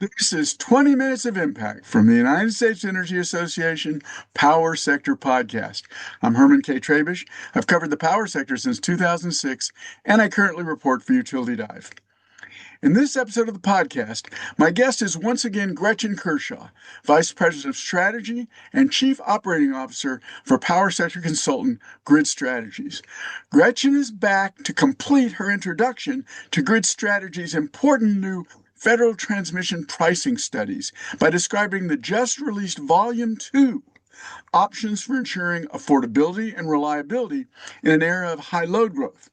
This is 20 Minutes of Impact from the United States Energy Association Power Sector Podcast. I'm Herman K. Trabish. I've covered the power sector since 2006, and I currently report for Utility Dive. In this episode of the podcast, my guest is once again Gretchen Kershaw, Vice President of Strategy and Chief Operating Officer for Power Sector Consultant Grid Strategies. Gretchen is back to complete her introduction to Grid Strategies' important new federal transmission pricing studies by describing the just released Volume 2, Options for Ensuring Affordability and Reliability in an Era of High Load Growth.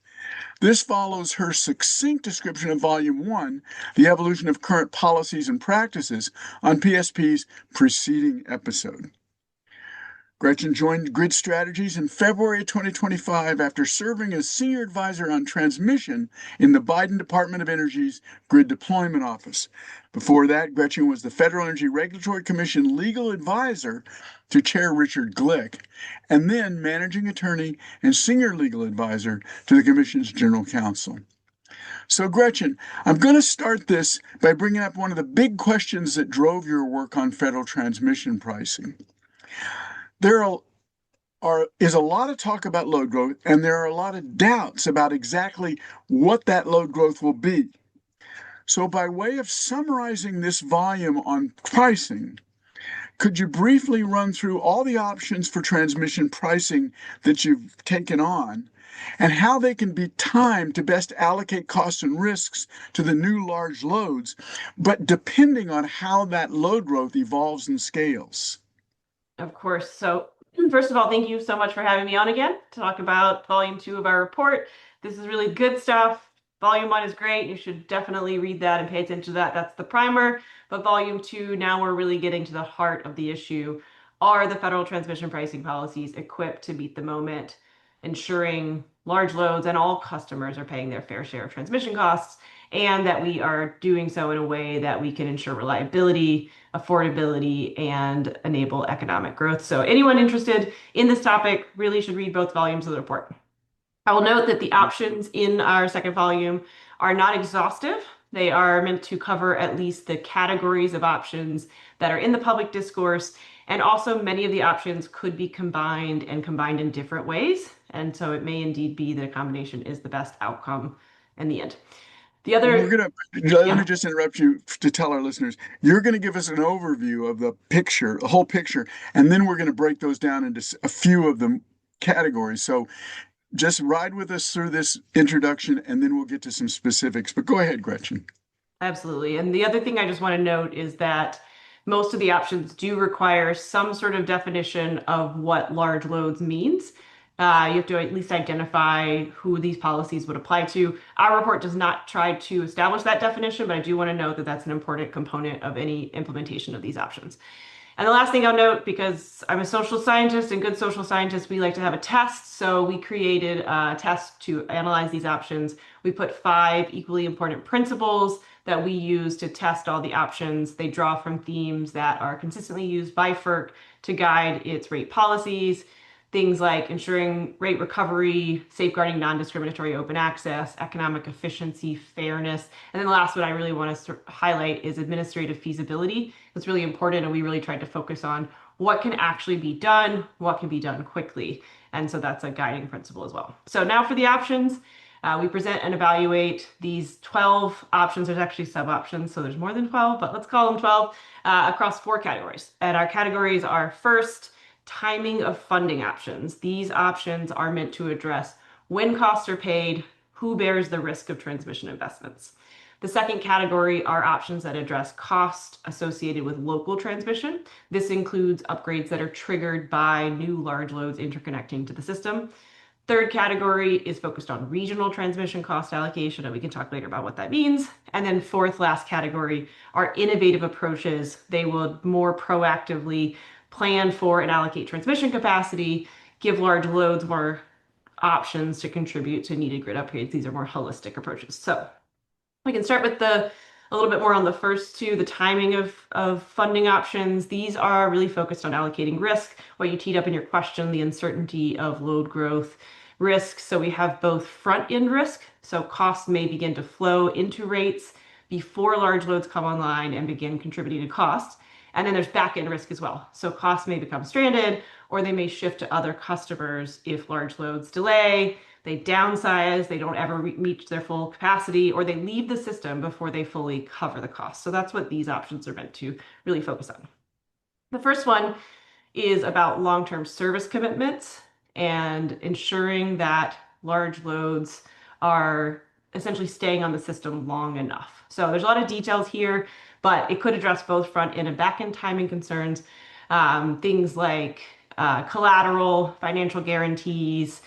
This follows her succinct description of Volume 1, the evolution of current policies and practices, on PSP's preceding episode. Gretchen joined Grid Strategies in February 2025 after serving as Senior Advisor on Transmission in the Biden Department of Energy's Grid Deployment Office. Before that, Gretchen was the Federal Energy Regulatory Commission Legal Advisor to Chair Richard Glick, and then Managing Attorney and Senior Legal Advisor to the Commission's General Counsel. So, Gretchen, I'm going to start this by bringing up one of the big questions that drove your work on federal transmission pricing. Is a lot of talk about load growth, and there are a lot of doubts about exactly what that load growth will be. So by way of summarizing this volume on pricing, could you briefly run through all the options for transmission pricing that you've taken on and how they can be timed to best allocate costs and risks to the new large loads, but depending on how that load growth evolves and scales? Of course. So first of all, thank you so much for having me on again to talk about Volume 2 of our report. This is really good stuff. Volume 1 is great. You should definitely read that and pay attention to that. That's the primer. But Volume 2, now we're really getting to the heart of the issue. Are the federal transmission pricing policies equipped to meet the moment, ensuring large loads and all customers are paying their fair share of transmission costs, and that we are doing so in a way that we can ensure reliability, affordability, and enable economic growth? So anyone interested in this topic really should read both volumes of the report. I will note that the options in our second volume are not exhaustive. They are meant to cover at least the categories of options that are in the public discourse. And also many of the options could be combined and combined in different ways. And so it may indeed be that a combination is the best outcome in the end. Let me just interrupt you to tell our listeners, you're going to give us an overview of the picture, the whole picture, and then we're going to break those down into a few of the categories. So just ride with us through this introduction, and then we'll get to some specifics. But go ahead, Gretchen. Absolutely. And the other thing I just want to note is that most of the options do require some sort of definition of what large loads means. You have to at least identify who these policies would apply to. Our report does not try to establish that definition, but I do want to note that that's an important component of any implementation of these options. And the last thing I'll note, because I'm a social scientist and good social scientists, we like to have a test. So we created a test to analyze these options. We put 5 equally important principles that we use to test all the options. They draw from themes that are consistently used by FERC to guide its rate policies. Things like ensuring rate recovery, safeguarding non-discriminatory open access, economic efficiency, fairness. And then the last one I really want to highlight is administrative feasibility. It's really important, and we really tried to focus on what can actually be done, what can be done quickly. And so that's a guiding principle as well. So now for the options, we present and evaluate these 12 options. There's actually sub-options, so there's more than 12, but let's call them 12, across 4 categories. And our categories are: first, timing of funding options. These options are meant to address when costs are paid, who bears the risk of transmission investments. The second category are options that address cost associated with local transmission. This includes upgrades that are triggered by new large loads interconnecting to the system. Third category is focused on regional transmission cost allocation, and we can talk later about what that means. And then fourth, last category are innovative approaches. They will more proactively plan for and allocate transmission capacity, give large loads more options to contribute to needed grid upgrades. These are more holistic approaches. So we can start with a little bit more on the first 2, the timing of funding options. These are really focused on allocating risk, what you teed up in your question, the uncertainty of load growth risk. So we have both front-end risk, so costs may begin to flow into rates before large loads come online and begin contributing to costs. And then there's back end risk as well. So costs may become stranded or they may shift to other customers if large loads delay, they downsize, they don't ever reach their full capacity, or they leave the system before they fully cover the cost. So that's what these options are meant to really focus on. The first one is about long-term service commitments and ensuring that large loads are essentially staying on the system long enough. So there's a lot of details here, but it could address both front end and back end timing concerns. Things like collateral, financial guarantees.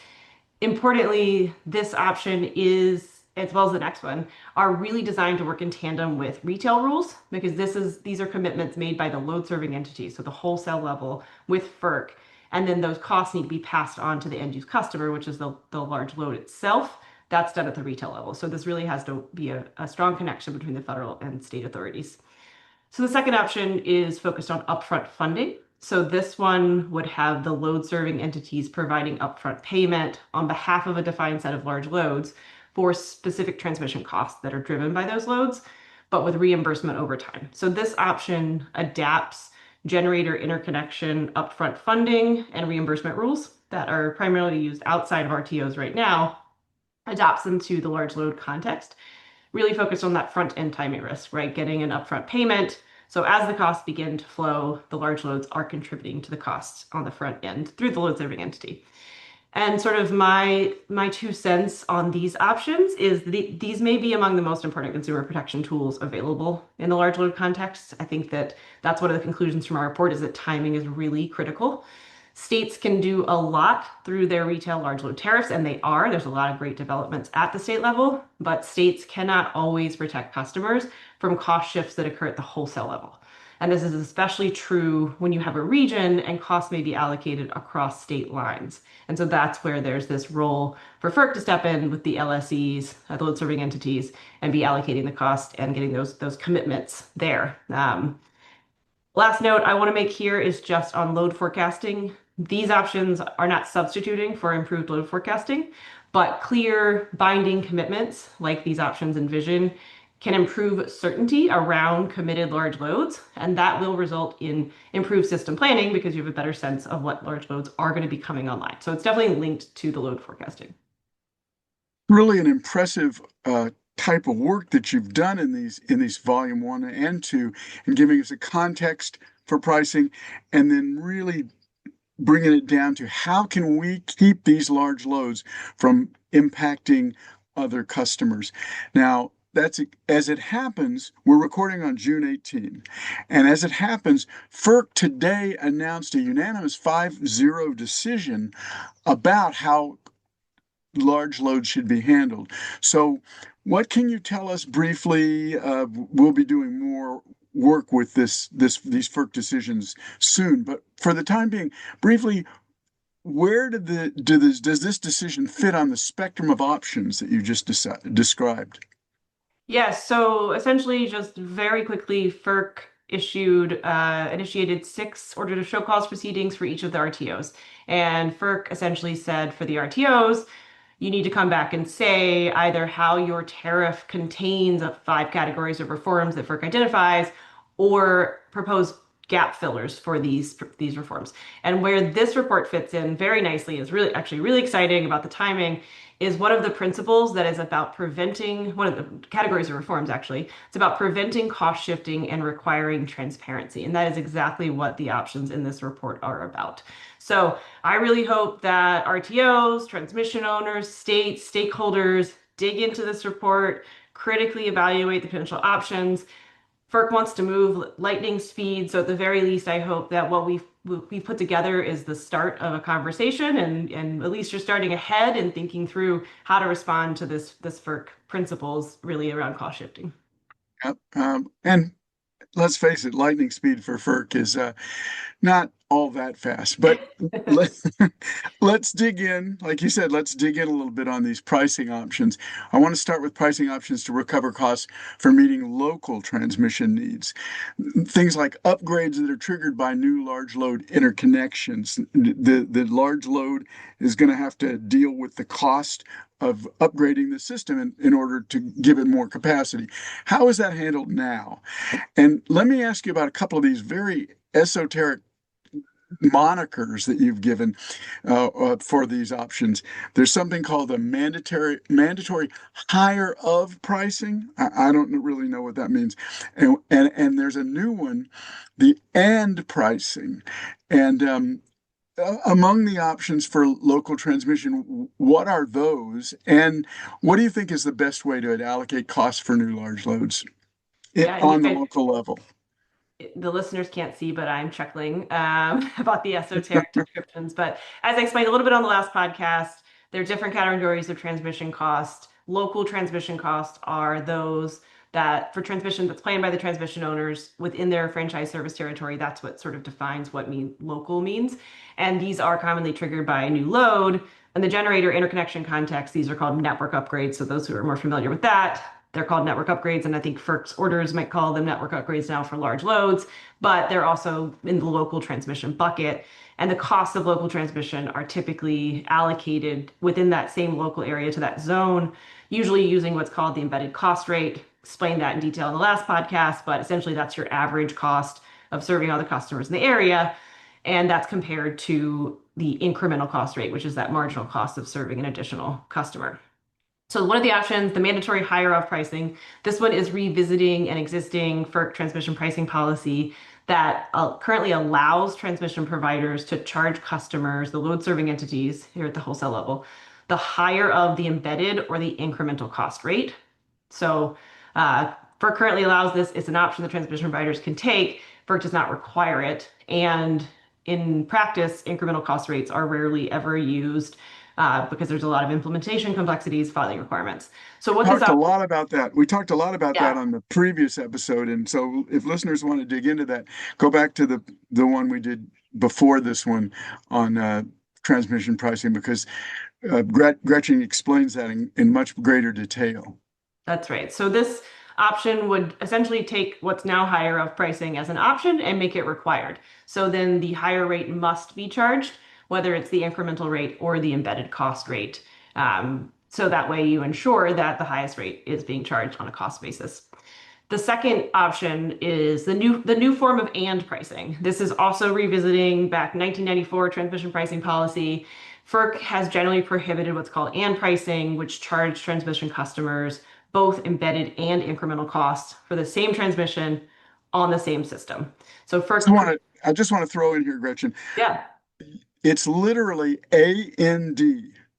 Importantly, this option is, as well as the next one, are really designed to work in tandem with retail rules because these are commitments made by the load serving entity, so the wholesale level with FERC, and then those costs need to be passed on to the end use customer, which is the large load itself. That's done at the retail level. So this really has to be a strong connection between the federal and state authorities. So the second option is focused on upfront funding. So this one would have the load serving entities providing upfront payment on behalf of a defined set of large loads for specific transmission costs that are driven by those loads, but with reimbursement over time. So this option adapts generator interconnection upfront funding and reimbursement rules that are primarily used outside of RTOs right now, adapts them to the large load context, really focused on that front end timing risk, right? Getting an upfront payment. So as the costs begin to flow, the large loads are contributing to the costs on the front end through the load serving entity. And sort of my 2 cents on these options is these may be among the most important consumer protection tools available in the large load context. I think that's one of the conclusions from our report is that timing is really critical. States can do a lot through their retail large load tariffs, and they are. There's a lot of great developments at the state level, but states cannot always protect customers from cost shifts that occur at the wholesale level. And this is especially true when you have a region and costs may be allocated across state lines. And so that's where there's this role for FERC to step in with the LSEs, the load serving entities, and be allocating the cost and getting those commitments there. Last note I want to make here is just on load forecasting. These options are not substituting for improved load forecasting, but clear binding commitments like these options envision can improve certainty around committed large loads, and that will result in improved system planning because you have a better sense of what large loads are going to be coming online. So it's definitely linked to the load forecasting. Really an impressive type of work that you've done in these volume 1 and 2, and giving us a context for pricing, and then really bringing it down to how can we keep these large loads from impacting other customers. Now, as it happens, we're recording on June 18. And as it happens, FERC today announced a unanimous 5-0 decision about how large loads should be handled. So what can you tell us briefly? We'll be doing more work with these FERC decisions soon, but for the time being, briefly, where does this decision fit on the spectrum of options that you just described? Yes, so essentially, just very quickly, FERC initiated 6 order to show cause proceedings for each of the RTOs. And FERC essentially said for the RTOs, you need to come back and say either how your tariff contains 5 categories of reforms that FERC identifies or propose gap fillers for these reforms. And where this report fits in very nicely is really exciting about the timing is one of the principles that is about preventing one of the categories of reforms actually. It's about preventing cost shifting and requiring transparency. And that is exactly what the options in this report are about. So I really hope that RTOs, transmission owners, states, stakeholders dig into this report, critically evaluate the potential options. FERC wants to move lightning speed, so at the very least, I hope that what we've put together is the start of a conversation, and at least you're starting ahead and thinking through how to respond to this FERC principles really around cost shifting. Yep. And let's face it, lightning speed for FERC is not all that fast. But let's dig in. Like you said, let's dig in a little bit on these pricing options. I want to start with pricing options to recover costs for meeting local transmission needs. Things like upgrades that are triggered by new large load interconnections. The large load is going to have to deal with the cost of upgrading the system in order to give it more capacity. How is that handled now? And let me ask you about a couple of these very esoteric monikers that you've given for these options. There's something called the mandatory higher of pricing. I don't really know what that means. And there's a new one, the and pricing. And among the options for local transmission, what are those? And what do you think is the best way to allocate costs for new large loads Yeah, and on the local level? the listeners can't see, but I'm chuckling about the esoteric descriptions. But as I explained a little bit on the last podcast, there are different categories of transmission cost. Local transmission costs are those that for transmission that's planned by the transmission owners within their franchise service territory. That's what sort of defines what local means. And these are commonly triggered by a new load. In the generator interconnection context, these are called network upgrades. So those who are more familiar with that, they're called network upgrades, and I think FERC's orders might call them network upgrades now for large loads, but they're also in the local transmission bucket. And the costs of local transmission are typically allocated within that same local area to that zone, usually using what's called the embedded cost rate. Explained that in detail in the last podcast, but essentially that's your average cost of serving all the customers in the area. And that's compared to the incremental cost rate, which is that marginal cost of serving an additional customer. So one of the options, the mandatory higher of pricing, this one is revisiting an existing FERC transmission pricing policy that currently allows transmission providers to charge customers, the load serving entities here at the wholesale level, the higher of the embedded or the incremental cost rate. So FERC currently allows this. It's an option the transmission providers can take. FERC does not require it. And in practice, incremental cost rates are rarely ever used because there's a lot of implementation complexities, filing requirements. So what Talked a lot about that. We talked a lot about that yeah, on the previous episode. And so if listeners want to dig into that, go back to the one we did before this one on transmission pricing, because Gretchen explains that in much greater detail. that's right. So this option would essentially take what's now higher of pricing as an option and make it required. So then the higher rate must be charged, whether it's the incremental rate or the embedded cost rate. So that way you ensure that the highest rate is being charged on a cost basis. The second option is the new form of and pricing. This is also revisiting back 1994 transmission pricing policy. FERC has generally prohibited what's called and pricing, which charge transmission customers both embedded and incremental costs for the same transmission on the same system. So FERC, I just want to throw in here, Gretchen, yeah, it's literally AND,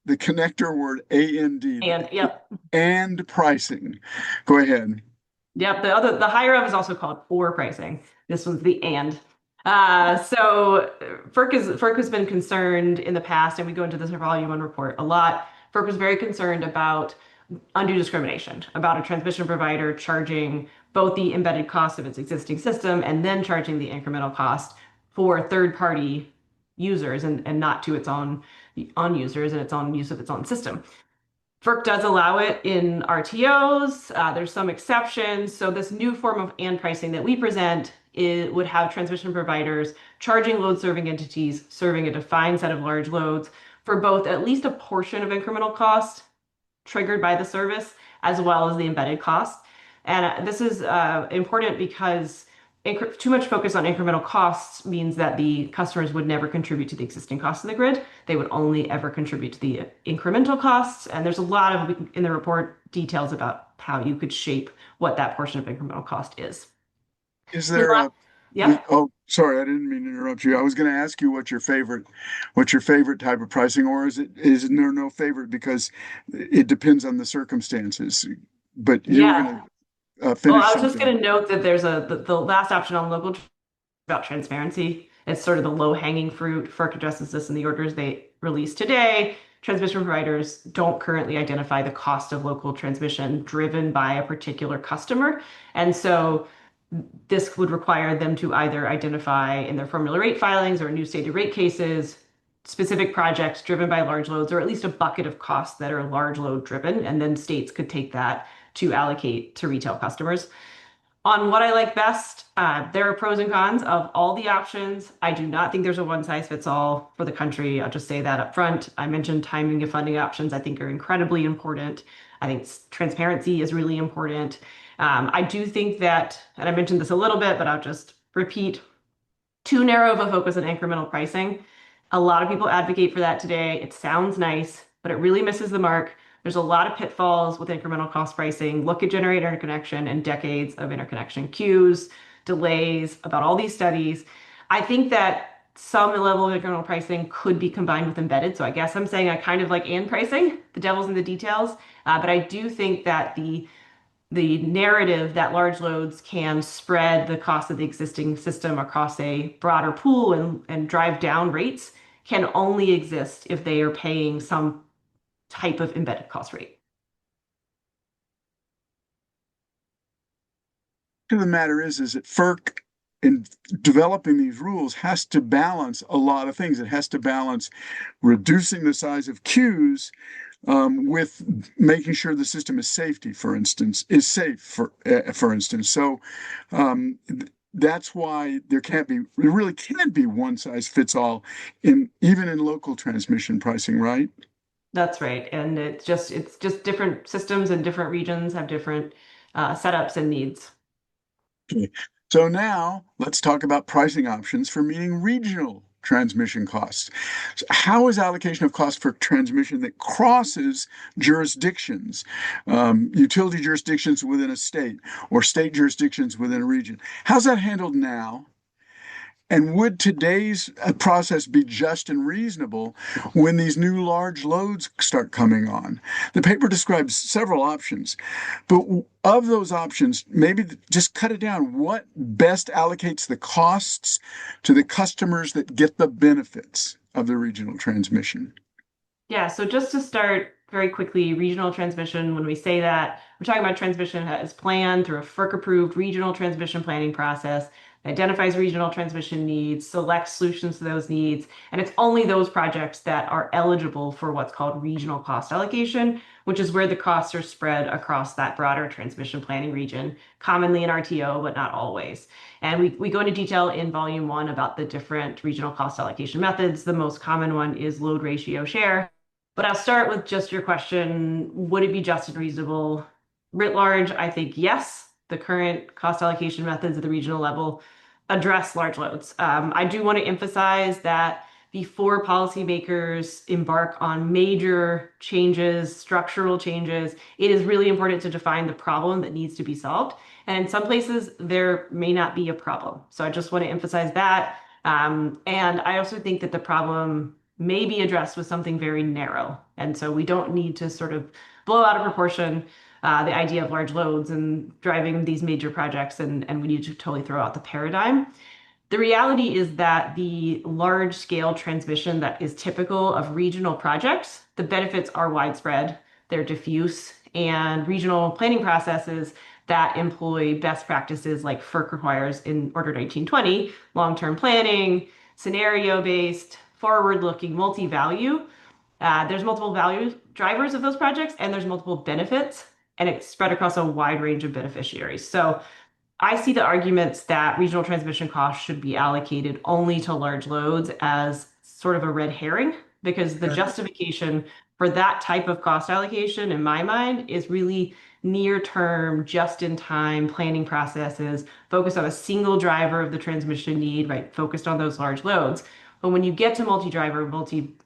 the connector word AND, and yep, and pricing. Go ahead. yep. The higher of is also called or pricing. This one's the and. So FERC has been concerned in the past, and we go into this in our volume one report a lot. FERC was very concerned about undue discrimination, about a transmission provider charging both the embedded cost of its existing system and then charging the incremental cost for third-party users and not to its own users and its own use of its own system. FERC does allow it in RTOs. There's some exceptions. So this new form of and pricing that we present would have transmission providers charging load serving entities serving a defined set of large loads for both at least a portion of incremental cost triggered by the service as well as the embedded cost. And this is important because too much focus on incremental costs means that the customers would never contribute to the existing cost of the grid. They would only ever contribute to the incremental costs. And there's a lot of, in the report, details about how you could shape what that portion of incremental cost is. Is there a Yeah. Oh, sorry, I didn't mean to interrupt you. I was going to ask you what's your favorite type of pricing, or is there no favorite because it depends on the circumstances? But you were Yeah. going to Well, finish I was just something. going to note that there's the last option on local about transparency. It's sort of the low-hanging fruit. FERC addresses this in the orders they released today. Transmission providers don't currently identify the cost of local transmission driven by a particular customer. And so this would require them to either identify in their formula rate filings or new stated rate cases specific projects driven by large loads, or at least a bucket of costs that are large load driven. And then states could take that to allocate to retail customers. On what I like best, there are pros and cons of all the options. I do not think there's a one size fits all for the country. I'll just say that up front. I mentioned timing and funding options, I think are incredibly important. I think transparency is really important. I do think that, and I mentioned this a little bit, but I'll just repeat, too narrow of a focus on incremental pricing. A lot of people advocate for that today. It sounds nice, but it really misses the mark. There's a lot of pitfalls with incremental cost pricing. Look at generator interconnection and decades of interconnection queues, delays, about all these studies. I think that some level of incremental pricing could be combined with embedded. So I guess I'm saying I kind of like and pricing, the devil's in the details. But I do think that the narrative that large loads can spread the cost of the existing system across a broader pool and drive down rates can only exist if they are paying some type of embedded cost rate. The matter is that FERC, in developing these rules, has to balance a lot of things. It has to balance reducing the size of queues with making sure the system is safety, for instance, is safe, for instance. So that's why there really can't be one size fits all even in local transmission pricing, right? That's right. And it's just different systems and different regions have different setups and needs. Okay. So now let's talk about pricing options for meeting regional transmission costs. So how is allocation of cost for transmission that crosses jurisdictions, utility jurisdictions within a state or state jurisdictions within a region? How's that handled now? And would today's process be just and reasonable when these new large loads start coming on? The paper describes several options, but of those options, maybe just cut it down. What best allocates the costs to the customers that get the benefits of the regional transmission? Yeah, so just to start very quickly, regional transmission, when we say that, we're talking about transmission that is planned through a FERC-approved regional transmission planning process that identifies regional transmission needs, selects solutions to those needs, and it's only those projects that are eligible for what's called regional cost allocation, which is where the costs are spread across that broader transmission planning region, commonly in RTO, but not always. And we go into detail in volume one about the different regional cost allocation methods. The most common one is load ratio share. But I'll start with just your question, would it be just and reasonable? Writ large, I think yes. The current cost allocation methods at the regional level address large loads. I do want to emphasize that before policymakers embark on major changes, structural changes, it is really important to define the problem that needs to be solved. And in some places, there may not be a problem. So I just want to emphasize that. And I also think that the problem may be addressed with something very narrow. And so we don't need to sort of blow out of proportion the idea of large loads and driving these major projects, and we need to totally throw out the paradigm. The reality is that the large scale transmission that is typical of regional projects, the benefits are widespread, they're diffuse, and regional planning processes that employ best practices like FERC requires in Order 1920, long-term planning, scenario-based, forward-looking, multi-value. There's multiple value drivers of those projects, and there's multiple benefits, and it's spread across a wide range of beneficiaries. So I see the arguments that regional transmission costs should be allocated only to large loads as sort of a red herring, because the justification for that type of cost allocation, in my mind, is really near-term, just-in-time planning processes focused on a single driver of the transmission need, right? Focused on those large loads. But when you get to multi-driver,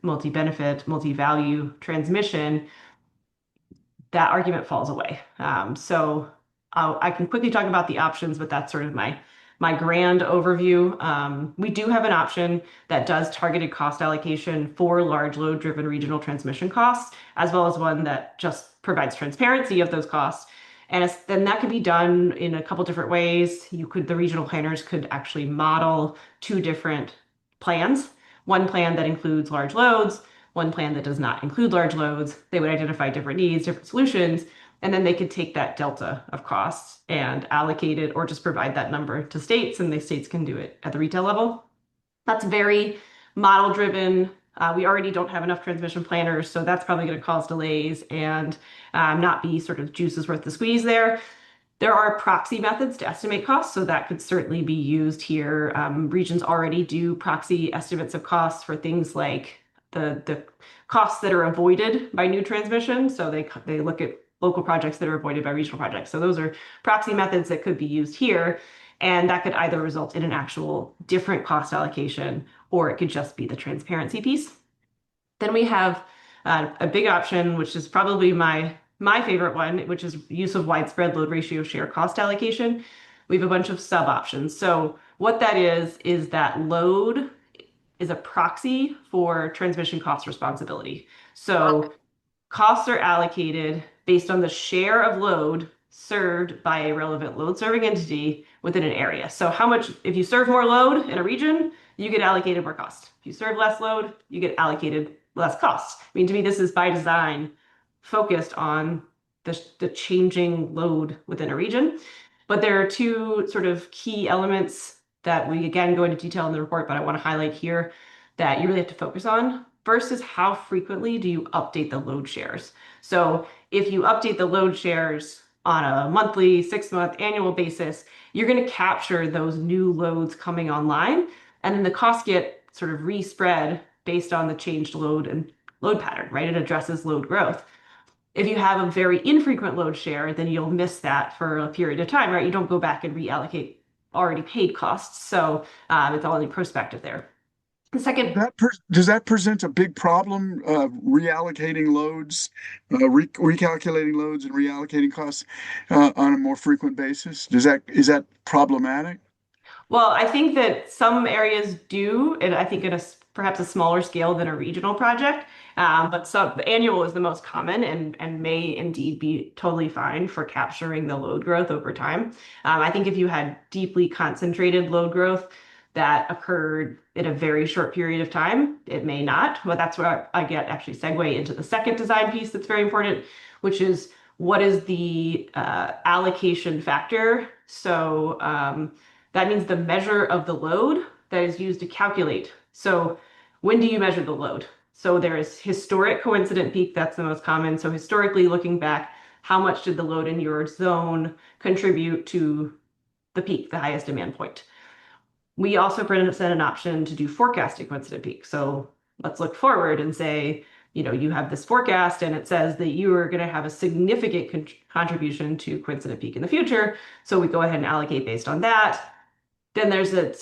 multi-benefit, multi-value transmission, that argument falls away. I can quickly talk about the options, but that's sort of my grand overview. We do have an option that does targeted cost allocation for large load driven regional transmission costs, as well as one that just provides transparency of those costs. And then that could be done in a couple different ways. The regional planners could actually model two different plans. One plan that includes large loads, one plan that does not include large loads. They would identify different needs, different solutions, and then they could take that delta of costs and allocate it or just provide that number to states, and the states can do it at the retail level. That's very model driven. We already don't have enough transmission planners, so that's probably going to cause delays and not be sort of juices worth the squeeze there. There are proxy methods to estimate costs, so that could certainly be used here. Regions already do proxy estimates of costs for things like the costs that are avoided by new transmission. So they look at local projects that are avoided by regional projects. So those are proxy methods that could be used here, and that could either result in an actual different cost allocation, or it could just be the transparency piece. Then we have a big option, which is probably my favorite one, which is use of widespread load ratio share cost allocation. We have a bunch of sub options. So what that is that load is a proxy for transmission cost responsibility. So costs are allocated based on the share of load served by a relevant load serving entity within an area. So how much, if you serve more load in a region, you get allocated more cost. If you serve less load, you get allocated less costs. I mean, to me, this is by design focused on the changing load within a region. But there are two sort of key elements that we again go into detail in the report, but I want to highlight here that you really have to focus on. First is how frequently do you update the load shares? So if you update the load shares on a monthly, 6-month, annual basis, you're going to capture those new loads coming online, and then the costs get sort of respread based on the changed load and load pattern, right? It addresses load growth. If you have a very infrequent load share, then you'll miss that for a period of time, right? You don't go back and reallocate already paid costs. So it's only prospective there. The second, Does that present a big problem, reallocating loads, recalculating loads and reallocating costs on a more frequent basis? Is that problematic? well, I think that some areas do, and I think at perhaps a smaller scale than a regional project. But some annual is the most common and may indeed be totally fine for capturing the load growth over time. I think if you had deeply concentrated load growth that occurred in a very short period of time, it may not. But that's where I get actually segue into the second design piece that's very important, which is what is the allocation factor? So that means the measure of the load that is used to calculate. So when do you measure the load? So there is historic coincident peak, that's the most common. So historically looking back, how much did the load in your zone contribute to the peak, the highest demand point? We also present an option to do forecasted coincident peak. So let's look forward and say, you have this forecast and it says that you are going to have a significant contribution to coincident peak in the future. So we go ahead and allocate based on that. Then there's at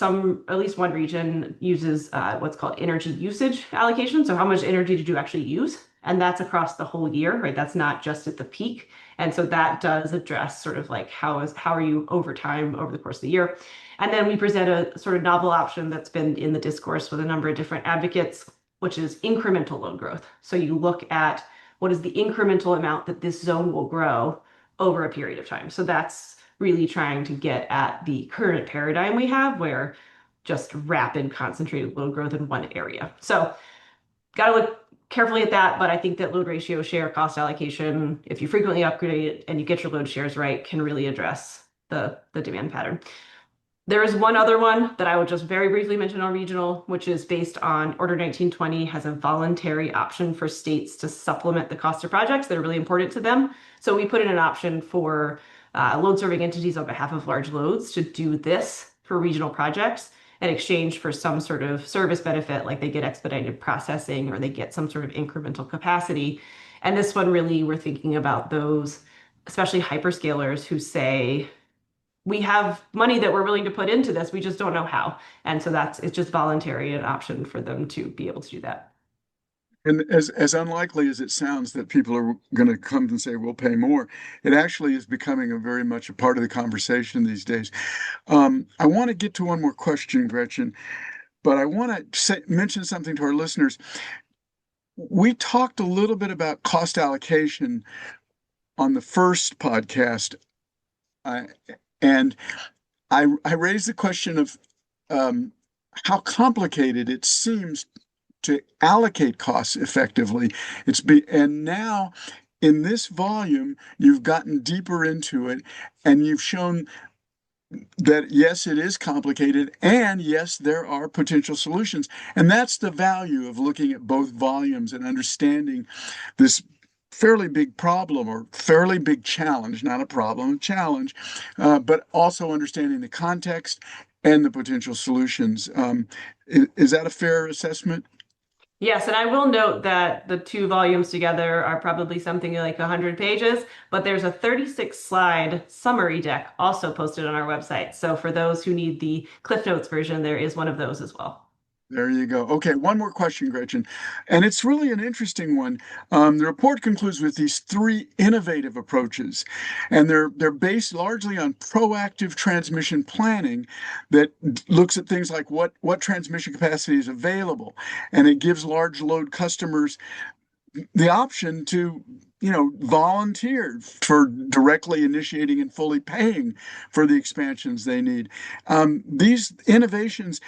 least one region uses what's called energy usage allocation. So how much energy did you actually use? And that's across the whole year, right? That's not just at the peak. And so that does address sort of like how are you over time over the course of the year? And then we present a sort of novel option that's been in the discourse with a number of different advocates, which is incremental load growth. So you look at what is the incremental amount that this zone will grow over a period of time. So that's really trying to get at the current paradigm we have where just rapid concentrated load growth in one area. So got to look carefully at that, but I think that load ratio share cost allocation, if you frequently upgrade it and you get your load shares right, can really address the demand pattern. There is one other one that I will just very briefly mention on regional, which is based on Order 1920 has a voluntary option for states to supplement the cost of projects that are really important to them. So we put in an option for load serving entities on behalf of large loads to do this for regional projects in exchange for some sort of service benefit, like they get expedited processing or they get some sort of incremental capacity. And this one really, we're thinking about those, especially hyperscalers who say, we have money that we're willing to put into this, we just don't know how. And so it's just voluntary, an option for them to be able to do that. And as unlikely as it sounds that people are going to come and say, we'll pay more, it actually is becoming very much a part of the conversation these days. I want to get to one more question, Gretchen, but I want to mention something to our listeners. We talked a little bit about cost allocation on the first podcast, uh, and I raised the question of how complicated it seems to allocate costs effectively. And now in this volume, you've gotten deeper into it and you've shown that yes, it is complicated, and yes, there are potential solutions. And that's the value of looking at both volumes and understanding this fairly big problem or fairly big challenge, not a problem, a challenge, but also understanding the context and the potential solutions. Is that a fair assessment? Yes, and I will note that the two volumes together are probably something like 100 pages, but there's a 36 slide summary deck also posted on our website. So for those who need the Cliff Notes version, there is one of those as well. There you go. Okay, one more question, Gretchen. And it's really an interesting one. The report concludes with these three innovative approaches, and they're based largely on proactive transmission planning that looks at things like what transmission capacity is available, and it gives large load customers the option to volunteer for directly initiating and fully paying for the expansions they need. These innovations,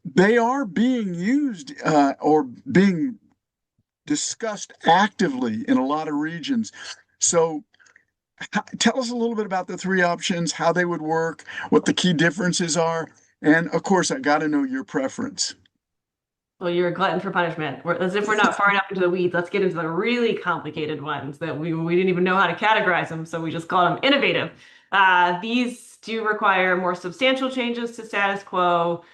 they are being used or being discussed actively in a lot of regions. So tell us a little bit about the three options, how they would work, what the key differences are, and of course, I got to know your preference. Well, you're a glutton for punishment. As if we're not far enough into the weeds, let's get into the really complicated ones that we didn't even know how to categorize them, so we just call them innovative. These do require more substantial changes to status quo.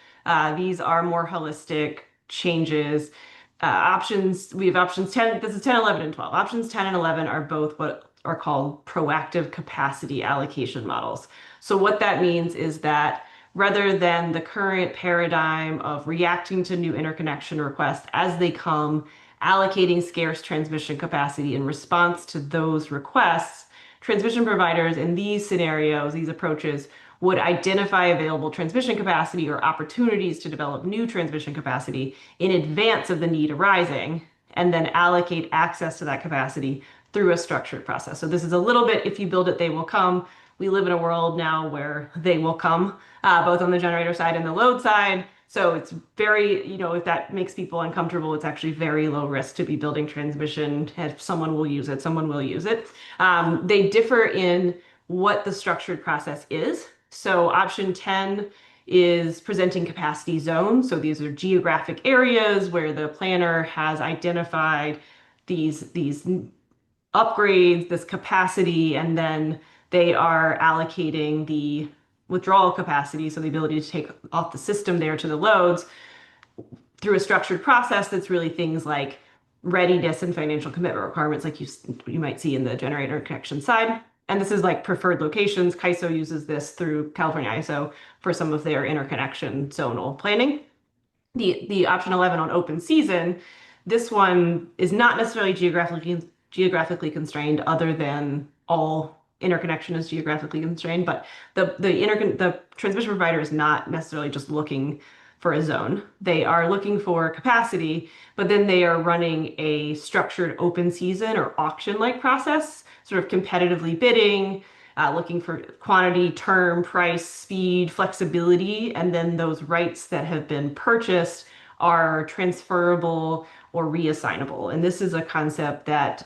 These are more holistic changes. We have options 10, this is 10, 11, and 12. Options 10 and 11 are both what are called proactive capacity allocation models. So what that means is that rather than the current paradigm of reacting to new interconnection requests as they come, allocating scarce transmission capacity in response to those requests, transmission providers in these scenarios, these approaches, would identify available transmission capacity or opportunities to develop new transmission capacity in advance of the need arising, and then allocate access to that capacity through a structured process. So this is a little bit, if you build it, they will come. We live in a world now where they will come, both on the generator side and the load side. So it's very, if that makes people uncomfortable, it's actually very low risk to be building transmission. If someone will use it, someone will use it. They differ in what the structured process is. So option 10 is presenting capacity zones. So these are geographic areas where the planner has identified these upgrades, this capacity, and then they are allocating the withdrawal capacity, so the ability to take off the system there to the loads through a structured process that's really things like readiness and financial commitment requirements, like you might see in the generator connection side. And this is like preferred locations. CAISO uses this through California ISO for some of their interconnection zonal planning. The option 11 on open season, this one is not necessarily geographically constrained, other than all interconnection is geographically constrained, but the transmission provider is not necessarily just looking for a zone. They are looking for capacity, but then they are running a structured open season or auction-like process, sort of competitively bidding, looking for quantity, term, price, speed, flexibility, and then those rights that have been purchased are transferable or reassignable. And this is a concept that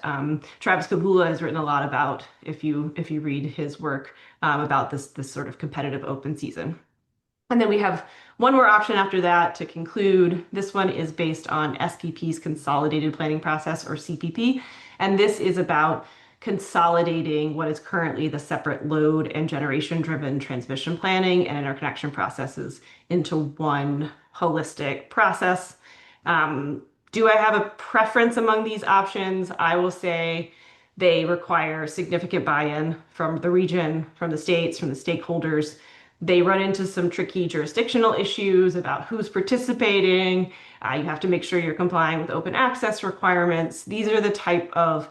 Travis Kabula has written a lot about if you read his work about this sort of competitive open season. And then we have one more option after that to conclude. This one is based on SPP's Consolidated Planning Process, or CPP. And this is about consolidating what is currently the separate load and generation driven transmission planning and interconnection processes into one holistic process. Do I have a preference among these options? I will say they require significant buy-in from the region, from the states, from the stakeholders. They run into some tricky jurisdictional issues about who's participating. You have to make sure you're complying with open access requirements. These are the type of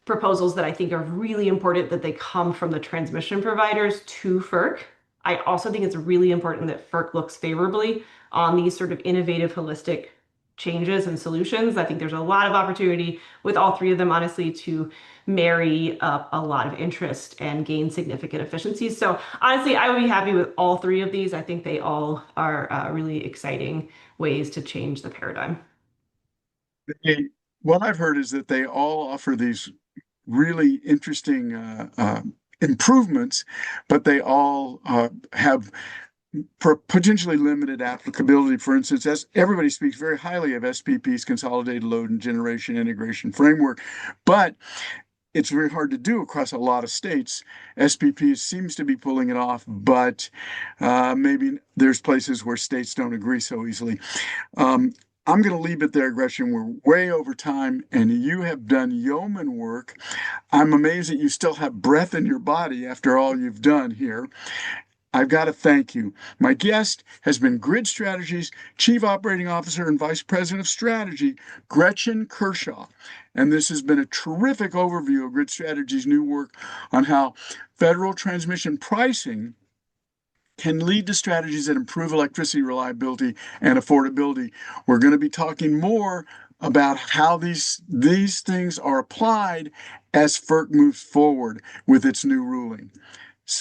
proposals that I think are really important that they come from the transmission providers to FERC. I also think it's really important that FERC looks favorably on these sort of innovative, holistic changes and solutions. I think there's a lot of opportunity with all three of them, honestly, to marry up a lot of interest and gain significant efficiencies. So honestly, I would be happy with all three of these. I think they all are really exciting ways to change the paradigm. What I've heard is that they all offer these really interesting improvements, but they all have for potentially limited applicability. For instance, as everybody speaks very highly of SPP's Consolidated Load and Generation Integration Framework, but it's very hard to do across a lot of states. SPP seems to be pulling it off, but maybe there's places where states don't agree so easily. Um, I'm going to leave it there, Gretchen. We're way over time, and you have done yeoman work. I'm amazed that you still have breath in your body after all you've done here. I've got to thank you. My guest has been Grid Strategies Chief Operating Officer and Vice President of Strategy, Gretchen Kershaw. And this has been a terrific overview of Grid Strategies' new work on how federal transmission pricing can lead to strategies that improve electricity reliability and affordability. We're going to be talking more about how these things are applied as FERC moves forward with its new ruling.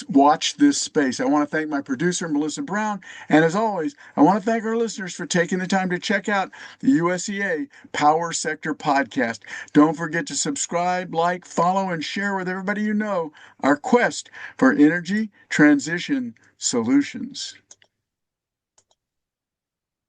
Watch this space. I want to thank my producer, Melissa Brown. And as always, I want to thank our listeners for taking the time to check out the USEA Power Sector Podcast. Don't forget to subscribe, like, follow, and share with everybody you know our quest for energy transition solutions.